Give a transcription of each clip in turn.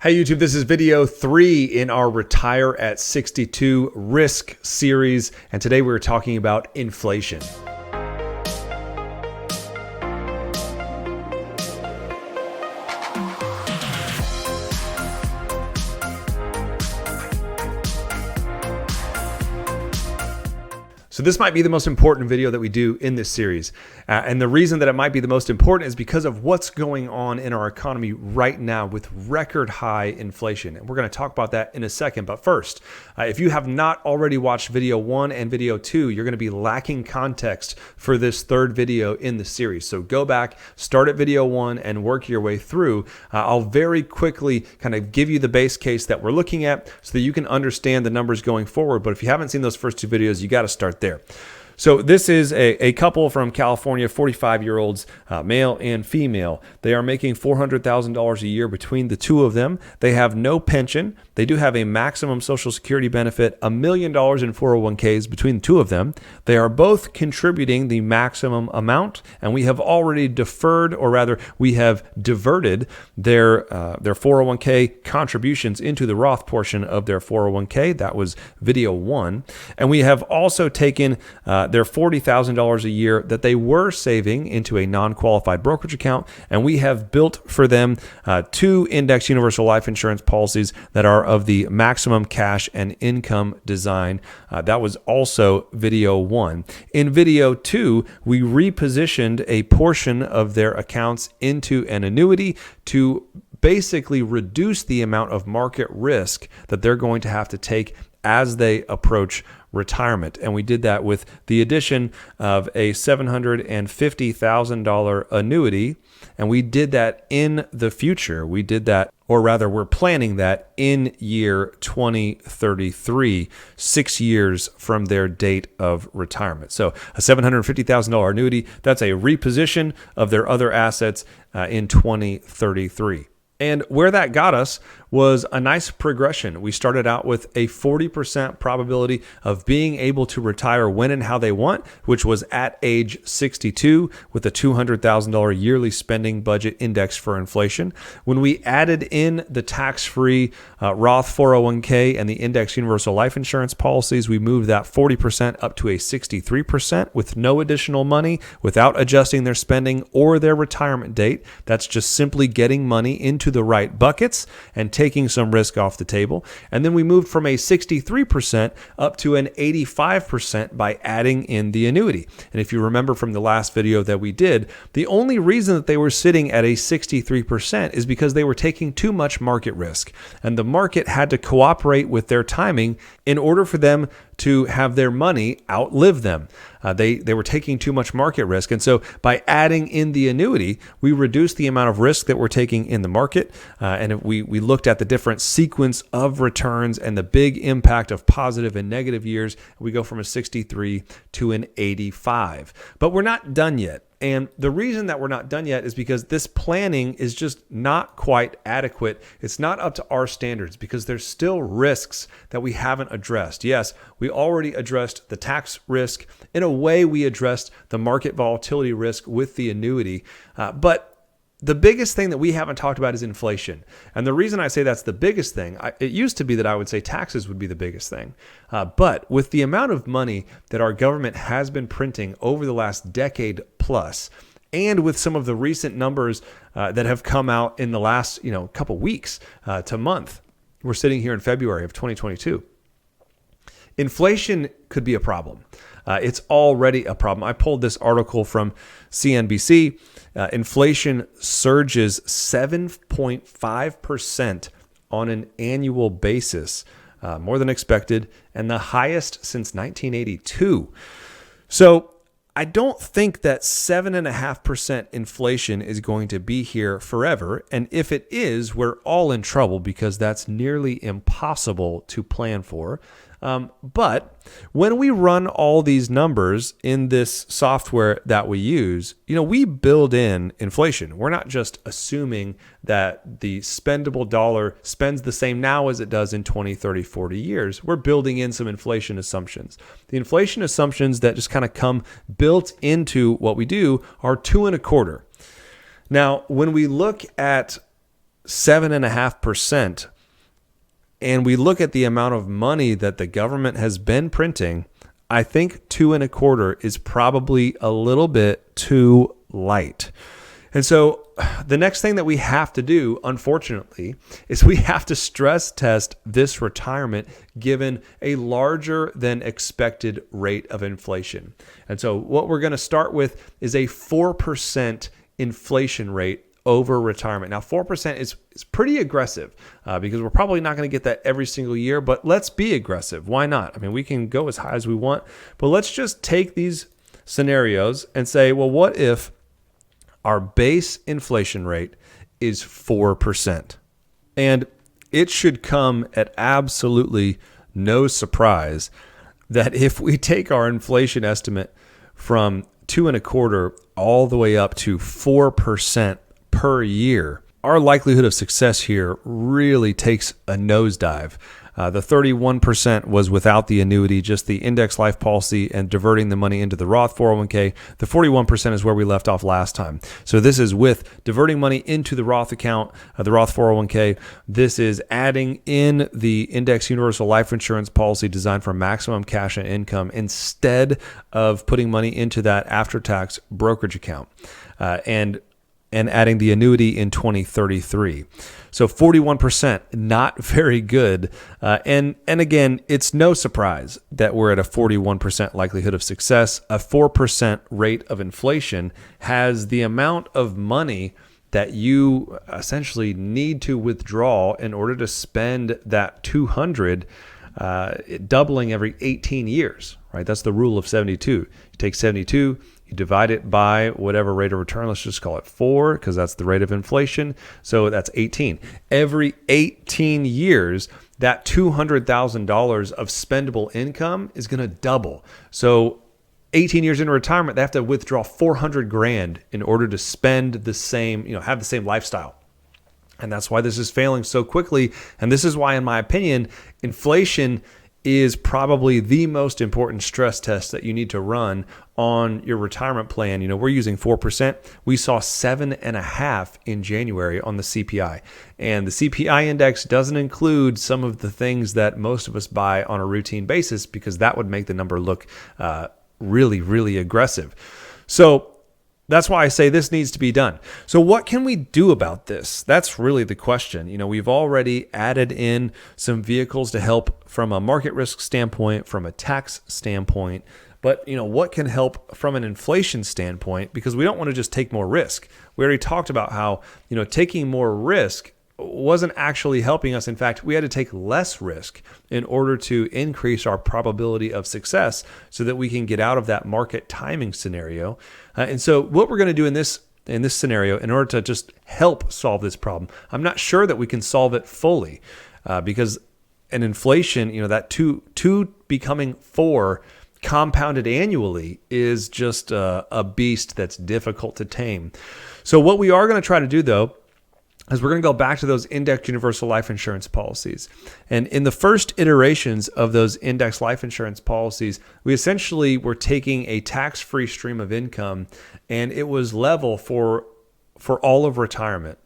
Hey YouTube, this is video 3 in our Retire at 62 Risk series, and today we're talking about inflation. So this might be the most important video that we do in this series. And the reason that it might be the most important is because of what's going on in our economy right now with record high inflation. And we're going to talk about that in a second. But first, if you have not already watched video 1 and video 2, you're going to be lacking context for this third video in the series. So go back, start at video 1 and work your way through. I'll very quickly kind of give you the base case that we're looking at so that you can understand the numbers going forward. But if you haven't seen those first 2 videos, you got to start there. So this is a couple from California, 45-year-olds, male and female. They are making $400,000 a year between the two of them. They have no pension. They do have a maximum Social Security benefit, $1 million in 401ks between the two of them. They are both contributing the maximum amount, and we have already deferred, or rather, we have diverted their 401k contributions into the Roth portion of their 401k. That was video 1. And we have also taken their $40,000 a year that they were saving into a non-qualified brokerage account, and we have built for them 2 index universal life insurance policies that are of the maximum cash and income design. That was also video 1. In video 2, we repositioned a portion of their accounts into an annuity to basically reduce the amount of market risk that they're going to have to take as they approach retirement. And we did that with the addition of a $750,000 annuity. And we did that in the future. We did that, or rather, we're planning that in year 2033, 6 years from their date of retirement. So a $750,000 annuity, that's a reposition of their other assets in 2033. And where that got us was a nice progression. We started out with a 40% probability of being able to retire when and how they want, which was at age 62 with a $200,000 yearly spending budget indexed for inflation. When we added in the tax-free Roth 401k and the index universal life insurance policies, we moved that 40% up to a 63% with no additional money, without adjusting their spending or their retirement date. That's just simply getting money into the right buckets and taking some risk off the table. And then we moved from a 63% up to an 85% by adding in the annuity. And if you remember from the last video that we did, the only reason that they were sitting at a 63% is because they were taking too much market risk. And the market had to cooperate with their timing in order for them to have their money outlive them. They were taking too much market risk. And so by adding in the annuity, we reduced the amount of risk that we're taking in the market. And if we looked at the different sequence of returns and the big impact of positive and negative years. We go from a 63 to an 85. But we're not done yet. And the reason that we're not done yet is because this planning is just not quite adequate. It's not up to our standards because there's still risks that we haven't addressed. Yes, we already addressed the tax risk. In a way, we addressed the market volatility risk with the annuity. But the biggest thing that we haven't talked about is inflation. And the reason I say that's the biggest thing, it used to be that I would say taxes would be the biggest thing. But with the amount of money that our government has been printing over the last decade plus, and with some of the recent numbers that have come out in the last couple weeks to month, we're sitting here in February of 2022. Inflation could be a problem. It's already a problem. I pulled this article from CNBC. Inflation surges 7.5% on an annual basis, more than expected, and the highest since 1982. So I don't think that 7.5% inflation is going to be here forever. And if it is, we're all in trouble because that's nearly impossible to plan for. But when we run all these numbers in this software that we use, we build in inflation. We're not just assuming that the spendable dollar spends the same now as it does in 20, 30, 40 years. We're building in some inflation assumptions. The inflation assumptions that just kind of come built into what we do are 2.25. Now, when we look at 7.5%, and we look at the amount of money that the government has been printing, I think 2.25% is probably a little bit too light. And so the next thing that we have to do, unfortunately, is we have to stress test this retirement given a larger than expected rate of inflation. And so what we're going to start with is a 4% inflation rate over retirement. Now, 4% is pretty aggressive because we're probably not going to get that every single year, but let's be aggressive. Why not? I mean, we can go as high as we want, but let's just take these scenarios and say, well, what if our base inflation rate is 4%? And it should come at absolutely no surprise that if we take our inflation estimate from 2.25% all the way up to 4% per year, our likelihood of success here really takes a nosedive. The 31% was without the annuity, just the index life policy and diverting the money into the Roth 401k. The 41% is where we left off last time. So this is with diverting money into the Roth account, the Roth 401k. This is adding in the index universal life insurance policy designed for maximum cash and income instead of putting money into that after-tax brokerage account. And adding the annuity in 2033. So 41%, not very good. And again, it's no surprise that we're at a 41% likelihood of success. A 4% rate of inflation has the amount of money that you essentially need to withdraw in order to spend that 200, doubling every 18 years, right? That's the rule of 72. You take 72, you divide it by whatever rate of return. Let's just call it 4 because that's the rate of inflation. So that's 18. Every 18 years, that $200,000 of spendable income is going to double. So 18 years into retirement, they have to withdraw $400,000 in order to spend the same, have the same lifestyle. And that's why this is failing so quickly. And this is why, in my opinion, inflation is probably the most important stress test that you need to run on your retirement plan. We're using 4%. We saw 7.5% in January on the CPI. And the CPI index doesn't include some of the things that most of us buy on a routine basis because that would make the number look really, really aggressive. So that's why I say this needs to be done. So what can we do about this? That's really the question. We've already added in some vehicles to help from a market risk standpoint, from a tax standpoint. But, what can help from an inflation standpoint? Because we don't want to just take more risk. We already talked about how, taking more risk wasn't actually helping us. In fact, we had to take less risk in order to increase our probability of success so that we can get out of that market timing scenario. And so what we're going to do in this scenario, in order to just help solve this problem, I'm not sure that we can solve it fully because an inflation, that two becoming 4 compounded annually is just a beast that's difficult to tame. So what we are going to try to do, though, is we're going to go back to those indexed universal life insurance policies. And in the first iterations of those indexed life insurance policies, we essentially were taking a tax-free stream of income, and it was level for all of retirement.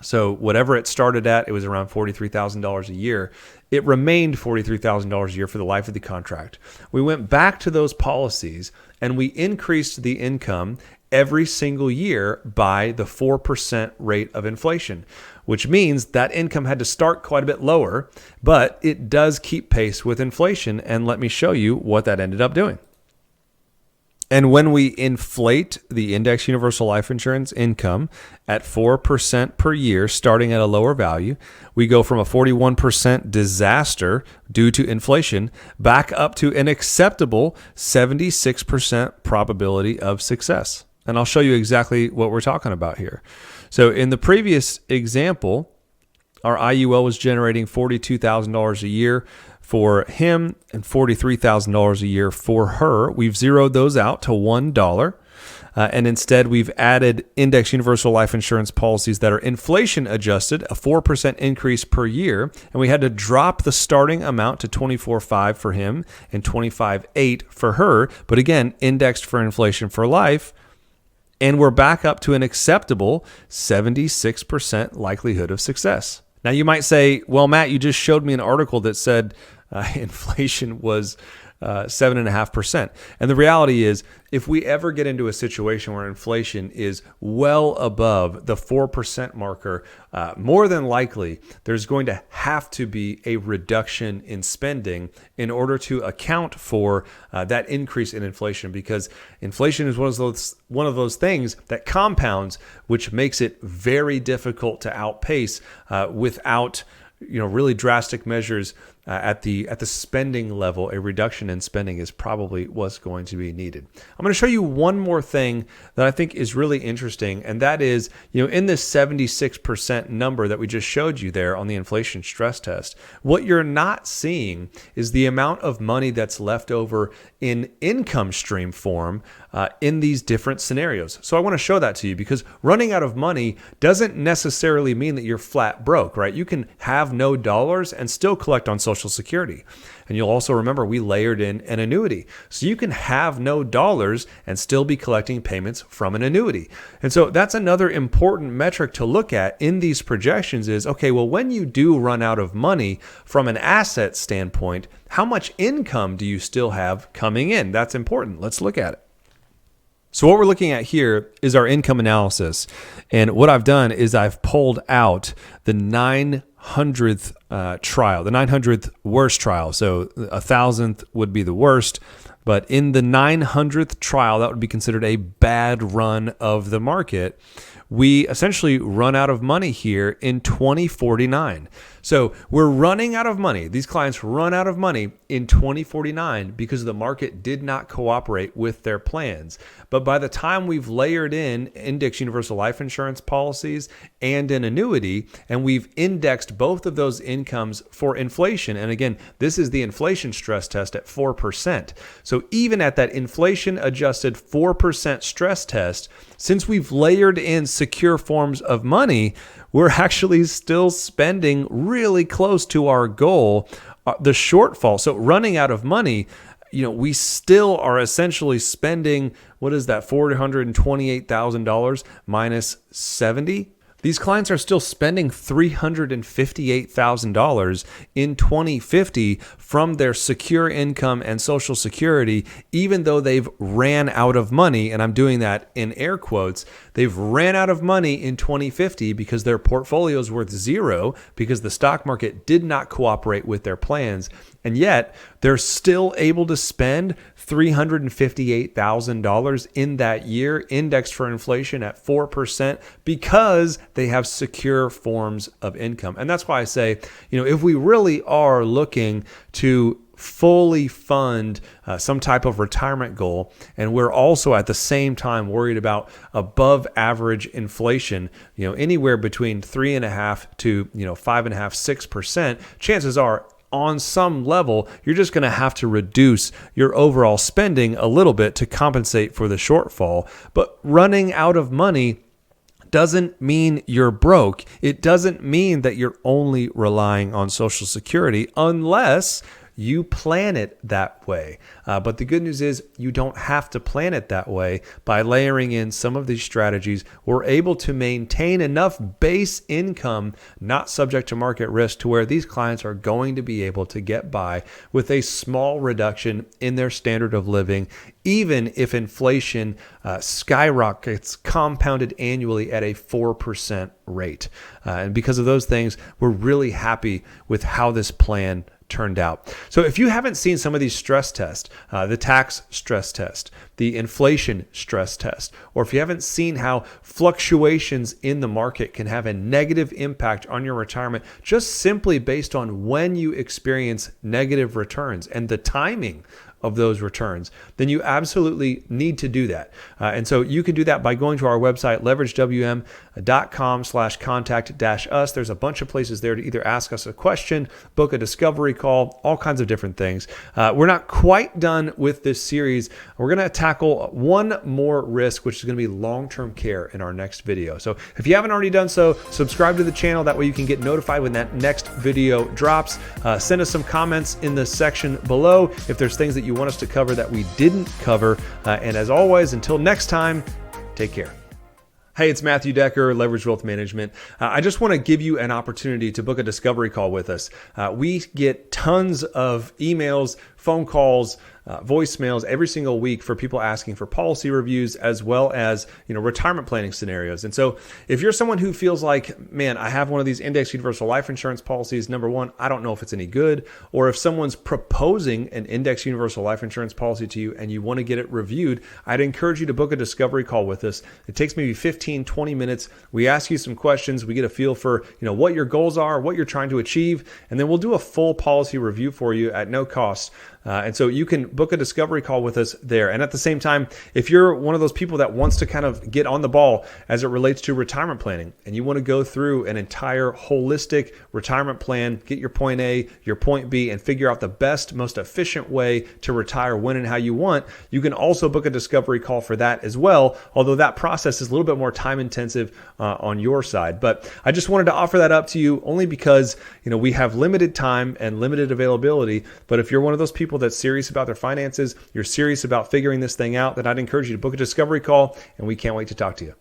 So whatever it started at, it was around $43,000 a year. It remained $43,000 a year for the life of the contract. We went back to those policies, and we increased the income every single year by the 4% rate of inflation, which means that income had to start quite a bit lower, but it does keep pace with inflation. And let me show you what that ended up doing. And when we inflate the index universal life insurance income at 4% per year, starting at a lower value, we go from a 41% disaster due to inflation back up to an acceptable 76% probability of success. And I'll show you exactly what we're talking about here. So in the previous example, our IUL was generating $42,000 a year for him and $43,000 a year for her. We've zeroed those out to $1. And instead, we've added index universal life insurance policies that are inflation adjusted, a 4% increase per year. And we had to drop the starting amount to $24,500 for him and $25,800 for her. But again, indexed for inflation for life. and we're back up to an acceptable 76% likelihood of success. Now you might say, well, Matt, you just showed me an article that said inflation was 7.5%. And the reality is, if we ever get into a situation where inflation is well above the 4% marker, more than likely, there's going to have to be a reduction in spending in order to account for that increase in inflation, because inflation is one of those things that compounds, which makes it very difficult to outpace without really drastic measures at the spending level. A reduction in spending is probably what's going to be needed. I'm going to show you one more thing that I think is really interesting, and that is, in this 76% number that we just showed you there on the inflation stress test, what you're not seeing is the amount of money that's left over in income stream form in these different scenarios. So I want to show that to you, because running out of money doesn't necessarily mean that you're flat broke, right? You can have no dollars and still collect on Social Security. And you'll also remember we layered in an annuity. So you can have no dollars and still be collecting payments from an annuity. And so that's another important metric to look at in these projections is, okay, well, when you do run out of money from an asset standpoint, how much income do you still have coming in? That's important. Let's look at it. So what we're looking at here is our income analysis. And what I've done is I've pulled out the 900th trial, the 900th worst trial. So 1,000th would be the worst. But in the 900th trial, that would be considered a bad run of the market. We essentially run out of money here in 2049. So we're running out of money. These clients run out of money in 2049 because the market did not cooperate with their plans. But by the time we've layered in index universal life insurance policies and an annuity, and we've indexed both of those incomes for inflation, and again, this is the inflation stress test at 4%. So even at that inflation adjusted 4% stress test, since we've layered in secure forms of money, we're actually still spending really close to our goal. The shortfall, so running out of money, we still are essentially spending, what is that, $428,000 minus 70? These clients are still spending $358,000 in 2050 from their secure income and Social Security, even though they've ran out of money, and I'm doing that in air quotes. They've ran out of money in 2050 because their portfolio is worth zero because the stock market did not cooperate with their plans. And yet they're still able to spend $358,000 in that year, indexed for inflation at 4%, because they have secure forms of income. And that's why I say, if we really are looking to fully fund some type of retirement goal, and we're also at the same time worried about above average inflation, anywhere between 3.5% to 5.5%, 6%, chances are, on some level, you're just going to have to reduce your overall spending a little bit to compensate for the shortfall. But running out of money doesn't mean you're broke. It doesn't mean that you're only relying on Social Security unless you plan it that way. But the good news is you don't have to plan it that way. By layering in some of these strategies, we're able to maintain enough base income, not subject to market risk, to where these clients are going to be able to get by with a small reduction in their standard of living, even if inflation skyrockets, compounded annually at a 4% rate. And because of those things, we're really happy with how this plan turned out. So if you haven't seen some of these stress tests, the tax stress test, the inflation stress test, or if you haven't seen how fluctuations in the market can have a negative impact on your retirement, just simply based on when you experience negative returns and the timing of those returns, then you absolutely need to do that. And so you can do that by going to our website, leveragewm.com/contact-us. There's a bunch of places there to either ask us a question, book a discovery call, all kinds of different things. We're not quite done with this series. We're going to tackle one more risk, which is going to be long-term care, in our next video. So if you haven't already done so, subscribe to the channel. That way you can get notified when that next video drops. Send us some comments in the section below if there's things that you want us to cover that we didn't cover. And as always, until next time, Take care. Hey, it's Matthew Decker, Leverage Wealth Management. I just want to give you an opportunity to book a discovery call with us. We get tons of emails, phone calls, voicemails every single week for people asking for policy reviews as well as retirement planning scenarios. And so if you're someone who feels like, man, I have one of these index universal life insurance policies, number one, I don't know if it's any good, or if someone's proposing an index universal life insurance policy to you and you want to get it reviewed, I'd encourage you to book a discovery call with us. It takes maybe 15, 20 minutes. We ask you some questions. We get a feel for what your goals are, what you're trying to achieve, and then we'll do a full policy review for you at no cost. And so you can book a discovery call with us there. And at the same time, if you're one of those people that wants to kind of get on the ball as it relates to retirement planning, and you want to go through an entire holistic retirement plan, get your point A, your point B, and figure out the best, most efficient way to retire when and how you want, you can also book a discovery call for that as well, although that process is a little bit more time intensive on your side. But I just wanted to offer that up to you only because we have limited time and limited availability. But if you're one of those people that's serious about their finances, you're serious about figuring this thing out, then I'd encourage you to book a discovery call, and we can't wait to talk to you.